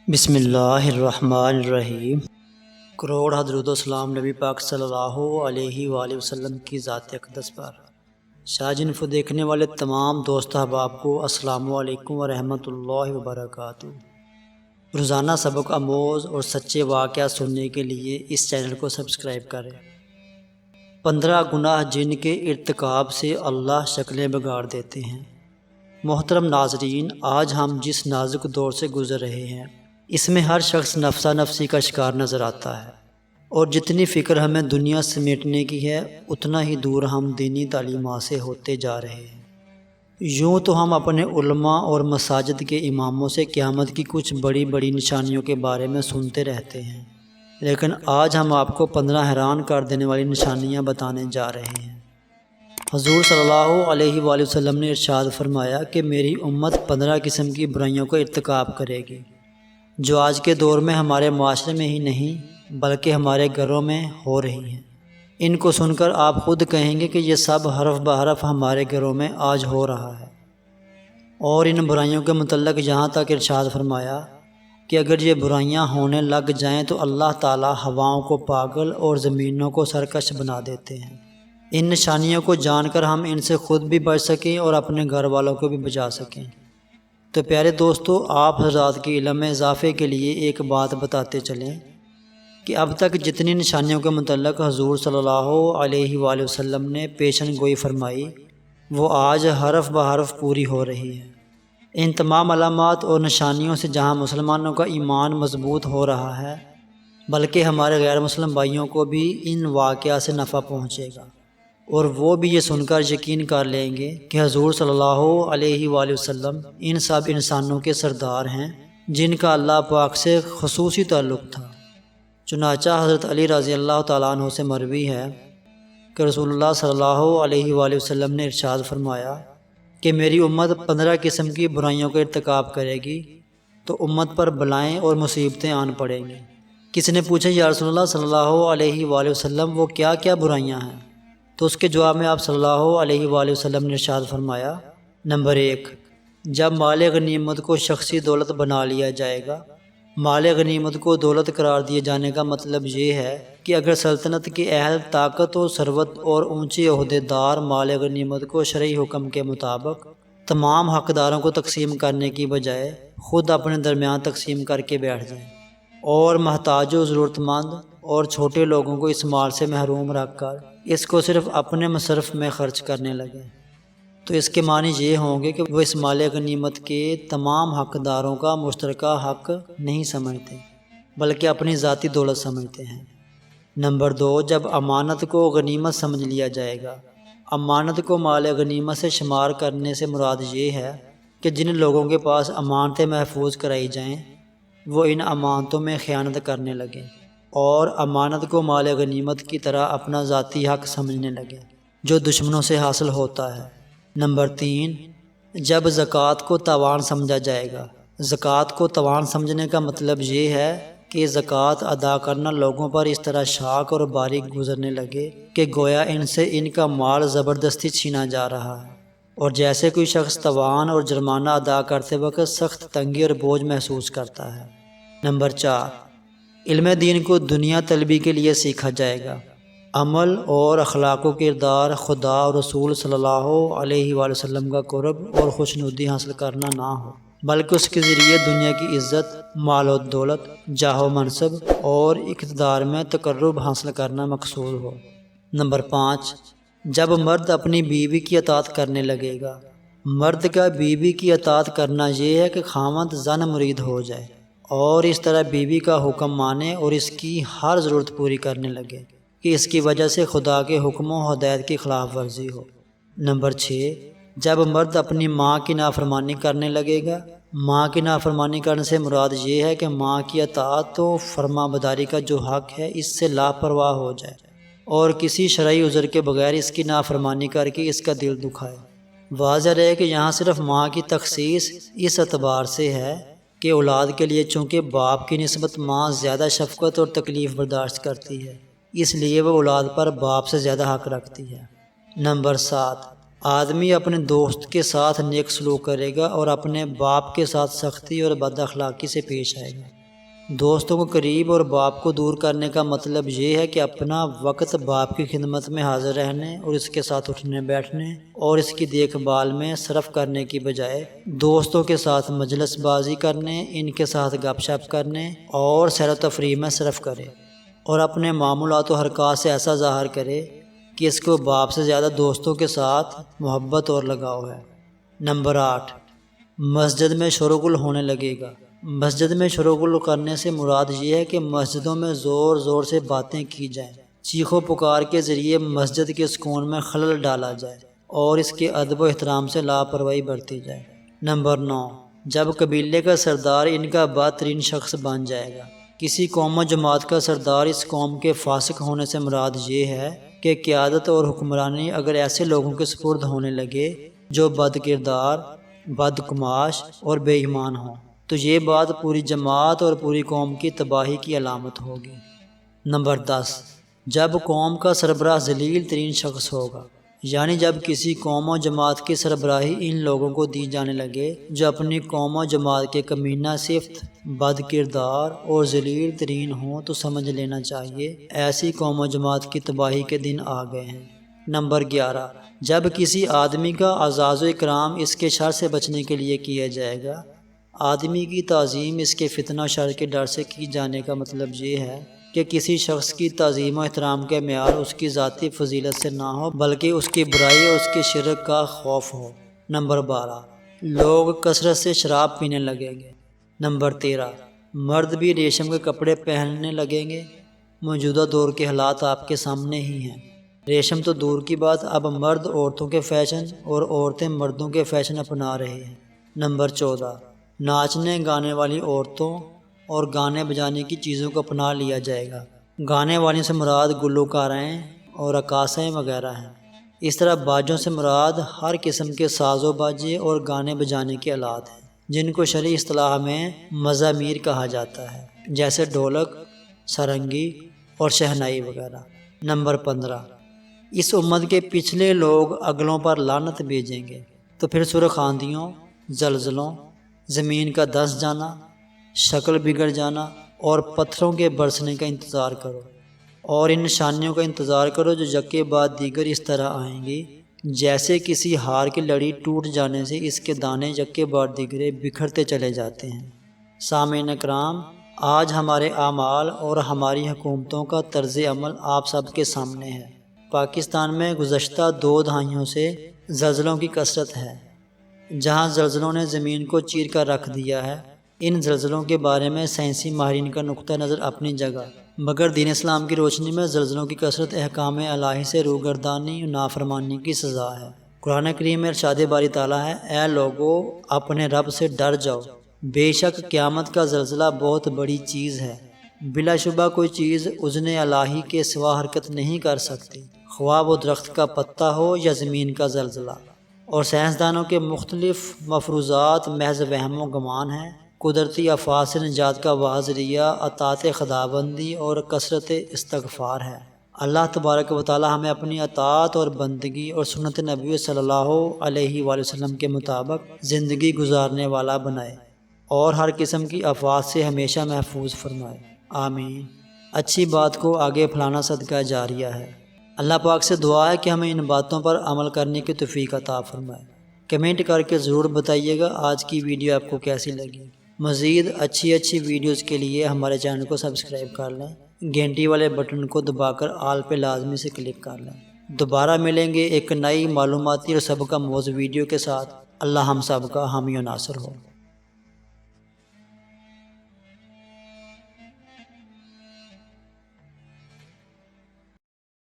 بسم اللہ الرحمن الرحیم۔ کروڑ درود و سلام نبی پاک صلی اللہ علیہ وآلہ وسلم کی ذات اقدس پر۔ شاہ جنفو دیکھنے والے تمام دوست احباب کو السلام علیکم ورحمۃ اللہ وبرکاتہ۔ روزانہ سبق آموز اور سچے واقعات سننے کے لیے اس چینل کو سبسکرائب کریں۔ 15 گناہ جن کے ارتکاب سے اللہ شکلیں بگاڑ دیتے ہیں۔ محترم ناظرین، آج ہم جس نازک دور سے گزر رہے ہیں اس میں ہر شخص نفسا نفسی کا شکار نظر آتا ہے، اور جتنی فکر ہمیں دنیا سمیٹنے کی ہے اتنا ہی دور ہم دینی تعلیمات سے ہوتے جا رہے ہیں۔ یوں تو ہم اپنے علماء اور مساجد کے اماموں سے قیامت کی کچھ بڑی بڑی نشانیوں کے بارے میں سنتے رہتے ہیں، لیکن آج ہم آپ کو 15 حیران کر دینے والی نشانیاں بتانے جا رہے ہیں۔ حضور صلی اللہ علیہ وآلہ وسلم نے ارشاد فرمایا کہ میری امت 15 قسم کی برائیوں کا ارتکاب کرے گی، جو آج کے دور میں ہمارے معاشرے میں ہی نہیں بلکہ ہمارے گھروں میں ہو رہی ہیں۔ ان کو سن کر آپ خود کہیں گے کہ یہ سب حرف بحرف ہمارے گھروں میں آج ہو رہا ہے۔ اور ان برائیوں کے متعلق یہاں تک ارشاد فرمایا کہ اگر یہ برائیاں ہونے لگ جائیں تو اللہ تعالی ہواؤں کو پاگل اور زمینوں کو سرکش بنا دیتے ہیں۔ ان نشانیوں کو جان کر ہم ان سے خود بھی بچ سکیں اور اپنے گھر والوں کو بھی بچا سکیں۔ تو پیارے دوستو، آپ حضرات کے علم میں اضافے کے لیے ایک بات بتاتے چلیں کہ اب تک جتنی نشانیوں کے متعلق حضور صلی اللہ علیہ وآلہ وسلم نے پیشن گوئی فرمائی وہ آج حرف بحرف پوری ہو رہی ہے۔ ان تمام علامات اور نشانیوں سے جہاں مسلمانوں کا ایمان مضبوط ہو رہا ہے، بلکہ ہمارے غیر مسلم بھائیوں کو بھی ان واقعات سے نفع پہنچے گا، اور وہ بھی یہ سن کر یقین کر لیں گے کہ حضور صلی اللہ علیہ وآلہ وسلم ان سب انسانوں کے سردار ہیں جن کا اللہ پاک سے خصوصی تعلق تھا۔ چنانچہ حضرت علی رضی اللہ تعالیٰ عنہ سے مروی ہے کہ رسول اللہ صلی اللہ علیہ وآلہ وسلم نے ارشاد فرمایا کہ میری امت 15 قسم کی برائیوں کا ارتکاب کرے گی تو امت پر بلائیں اور مصیبتیں آن پڑیں گی۔ کسی نے پوچھا یا رسول اللہ صلی اللہ علیہ وآلہ وسلم وہ کیا کیا برائیاں ہیں؟ تو اس کے جواب میں آپ صلی اللہ علیہ وآلہ وسلم نے ارشاد فرمایا، نمبر 1، جب مال غنیمت کو شخصی دولت بنا لیا جائے گا۔ مال غنیمت کو دولت قرار دیے جانے کا مطلب یہ ہے کہ اگر سلطنت کے اہل طاقت و ثروت اور اونچے عہدے دار مال غنیمت کو شرعی حکم کے مطابق تمام حقداروں کو تقسیم کرنے کی بجائے خود اپنے درمیان تقسیم کر کے بیٹھ جائیں اور محتاج و ضرورت مند اور چھوٹے لوگوں کو اس مال سے محروم رکھ کر اس کو صرف اپنے مصرف میں خرچ کرنے لگے، تو اس کے معنی یہ ہوں گے کہ وہ اس مال غنیمت کے تمام حقداروں کا مشترکہ حق نہیں سمجھتے بلکہ اپنی ذاتی دولت سمجھتے ہیں۔ نمبر 2، جب امانت کو غنیمت سمجھ لیا جائے گا۔ امانت کو مال غنیمت سے شمار کرنے سے مراد یہ ہے کہ جن لوگوں کے پاس امانتیں محفوظ کرائی جائیں وہ ان امانتوں میں خیانت کرنے لگیں اور امانت کو مال غنیمت کی طرح اپنا ذاتی حق سمجھنے لگے جو دشمنوں سے حاصل ہوتا ہے۔ نمبر 3، جب زکوٰۃ کو تاوان سمجھا جائے گا۔ زکوٰۃ کو تاوان سمجھنے کا مطلب یہ ہے کہ زکوٰۃ ادا کرنا لوگوں پر اس طرح شاق اور باریک گزرنے لگے کہ گویا ان سے ان کا مال زبردستی چھینا جا رہا ہے، اور جیسے کوئی شخص تاوان اور جرمانہ ادا کرتے وقت سخت تنگی اور بوجھ محسوس کرتا ہے۔ نمبر 4، علم دین کو دنیا طلبی کے لیے سیکھا جائے گا۔ عمل اور اخلاق و کردار خدا اور رسول صلی اللہ علیہ وآلہ وسلم کا قرب اور خوشنودی حاصل کرنا نہ ہو، بلکہ اس کے ذریعے دنیا کی عزت، مال و دولت، جاہ و منصب اور اقتدار میں تقرب حاصل کرنا مقصود ہو۔ نمبر 5، جب مرد اپنی بیوی کی اطاعت کرنے لگے گا۔ مرد کا بیوی کی اطاعت کرنا یہ ہے کہ خاوند زن مرید ہو جائے اور اس طرح بیوی کا حکم مانے اور اس کی ہر ضرورت پوری کرنے لگے کہ اس کی وجہ سے خدا کے حکم و ہدایت کی خلاف ورزی ہو۔ نمبر 6، جب مرد اپنی ماں کی نافرمانی کرنے لگے گا۔ ماں کی نافرمانی کرنے سے مراد یہ ہے کہ ماں کی اطاعت و فرما برداری کا جو حق ہے اس سے لاپرواہ ہو جائے اور کسی شرعی عذر کے بغیر اس کی نافرمانی کر کے اس کا دل دکھائے۔ واضح رہے کہ یہاں صرف ماں کی تخصیص اس اعتبار سے ہے کہ اولاد کے لیے چونکہ باپ کی نسبت ماں زیادہ شفقت اور تکلیف برداشت کرتی ہے، اس لیے وہ اولاد پر باپ سے زیادہ حق رکھتی ہے۔ نمبر 7، آدمی اپنے دوست کے ساتھ نیک سلوک کرے گا اور اپنے باپ کے ساتھ سختی اور بد اخلاقی سے پیش آئے گا۔ دوستوں کو قریب اور باپ کو دور کرنے کا مطلب یہ ہے کہ اپنا وقت باپ کی خدمت میں حاضر رہنے اور اس کے ساتھ اٹھنے بیٹھنے اور اس کی دیکھ بھال میں صرف کرنے کی بجائے دوستوں کے ساتھ مجلس بازی کرنے، ان کے ساتھ گپ شپ کرنے اور سیر و تفریح میں صرف کرے، اور اپنے معمولات و حرکات سے ایسا ظاہر کرے کہ اس کو باپ سے زیادہ دوستوں کے ساتھ محبت اور لگاؤ ہے۔ نمبر 8، مسجد میں شور و غل ہونے لگے گا۔ مسجد میں شور و غل کرنے سے مراد یہ ہے کہ مسجدوں میں زور زور سے باتیں کی جائیں، چیخ و پکار کے ذریعے مسجد کے سکون میں خلل ڈالا جائے اور اس کے ادب و احترام سے لاپرواہی برتی جائے۔ نمبر 9، جب قبیلے کا سردار ان کا بدترین شخص بن جائے گا۔ کسی قوم و جماعت کا سردار اس قوم کے فاسق ہونے سے مراد یہ ہے کہ قیادت اور حکمرانی اگر ایسے لوگوں کے سپرد ہونے لگے جو بد کردار، بد کماش اور بے ایمان ہوں، تو یہ بات پوری جماعت اور پوری قوم کی تباہی کی علامت ہوگی۔ نمبر 10، جب قوم کا سربراہ ذلیل ترین شخص ہوگا، یعنی جب کسی قوم و جماعت کی سربراہی ان لوگوں کو دی جانے لگے جو اپنی قوم و جماعت کے کمینہ صفت، بد کردار اور ذلیل ترین ہوں، تو سمجھ لینا چاہیے ایسی قوم و جماعت کی تباہی کے دن آ گئے ہیں۔ نمبر 11، جب کسی آدمی کا اعزاز و اکرام اس کے شر سے بچنے کے لیے کیا جائے گا۔ آدمی کی تعظیم اس کے فتنہ و شر کے ڈر سے کی جانے کا مطلب یہ ہے کہ کسی شخص کی تعظیم و احترام کا معیار اس کی ذاتی فضیلت سے نہ ہو بلکہ اس کی برائی اور اس کے شرک کا خوف ہو۔ نمبر 12، لوگ کثرت سے شراب پینے لگیں گے۔ نمبر 13، مرد بھی ریشم کے کپڑے پہننے لگیں گے۔ موجودہ دور کے حالات آپ کے سامنے ہی ہیں۔ ریشم تو دور کی بات، اب مرد عورتوں کے فیشن اور عورتیں مردوں کے فیشن اپنا رہے ہیں۔ نمبر 14، ناچنے گانے والی عورتوں اور گانے بجانے کی چیزوں کو اپنا لیا جائے گا۔ گانے والی سے مراد گلوکارائیں اور رقاصیں وغیرہ ہیں۔ اس طرح باجوں سے مراد ہر قسم کے ساز و باجے اور گانے بجانے کے آلات ہیں جن کو شرعی اصطلاح میں مزامیر کہا جاتا ہے، جیسے ڈھولک، سرنگی اور شہنائی وغیرہ۔ نمبر 15، اس امت کے پچھلے لوگ اگلوں پر لعنت بھیجیں گے، تو پھر سرخ آندھیوں، زلزلوں، زمین کا دھس جانا، شکل بگڑ جانا اور پتھروں کے برسنے کا انتظار کرو، اور ان نشانیوں کا انتظار کرو جو یکے بعد دیگر اس طرح آئیں گی جیسے کسی ہار کی لڑی ٹوٹ جانے سے اس کے دانے یکے بعد دیگرے بکھرتے چلے جاتے ہیں۔ سامعین اکرام، آج ہمارے اعمال اور ہماری حکومتوں کا طرز عمل آپ سب کے سامنے ہے۔ پاکستان میں گزشتہ 2 دہائیوں سے زلزلوں کی کثرت ہے۔ جہاں زلزلوں نے زمین کو چیر کر رکھ دیا ہے، ان زلزلوں کے بارے میں سائنسی ماہرین کا نقطہ نظر اپنی جگہ، مگر دین اسلام کی روشنی میں زلزلوں کی کثرت احکام الہی سے روگردانی و نافرمانی کی سزا ہے۔ قرآن کریم میں ارشاد باری تعالیٰ ہے، اے لوگو اپنے رب سے ڈر جاؤ، بے شک قیامت کا زلزلہ بہت بڑی چیز ہے، بلا شبہ کوئی چیز اذن الہی کے سوا حرکت نہیں کر سکتی، خواہ وہ درخت کا پتا ہو یا زمین کا زلزلہ۔ اور سائنسدانوں کے مختلف مفروضات محض وہم و گمان ہیں۔ قدرتی آفات سے نجات کا واحد ذریعہ اطاعت خداوندی اور کثرت استغفار ہے۔ اللہ تبارک و تعالی ہمیں اپنی اطاعت اور بندگی اور سنت نبی صلی اللہ علیہ وآلہ وسلم کے مطابق زندگی گزارنے والا بنائے اور ہر قسم کی آفات سے ہمیشہ محفوظ فرمائے، آمین۔ اچھی بات کو آگے پھیلانا صدقہ جاریہ ہے۔ اللہ پاک سے دعا ہے کہ ہمیں ان باتوں پر عمل کرنے کی توفیق عطا فرمائے۔ کمنٹ کر کے ضرور بتائیے گا آج کی ویڈیو آپ کو کیسی لگی۔ مزید اچھی ویڈیوز کے لیے ہمارے چینل کو سبسکرائب کر لیں، گھنٹی والے بٹن کو دبا کر آل پہ لازمی سے کلک کر لیں۔ دوبارہ ملیں گے ایک نئی معلوماتی اور سبقہ موضوع ویڈیو کے ساتھ۔ اللہ ہم سب کا حامی و ناصر ہو۔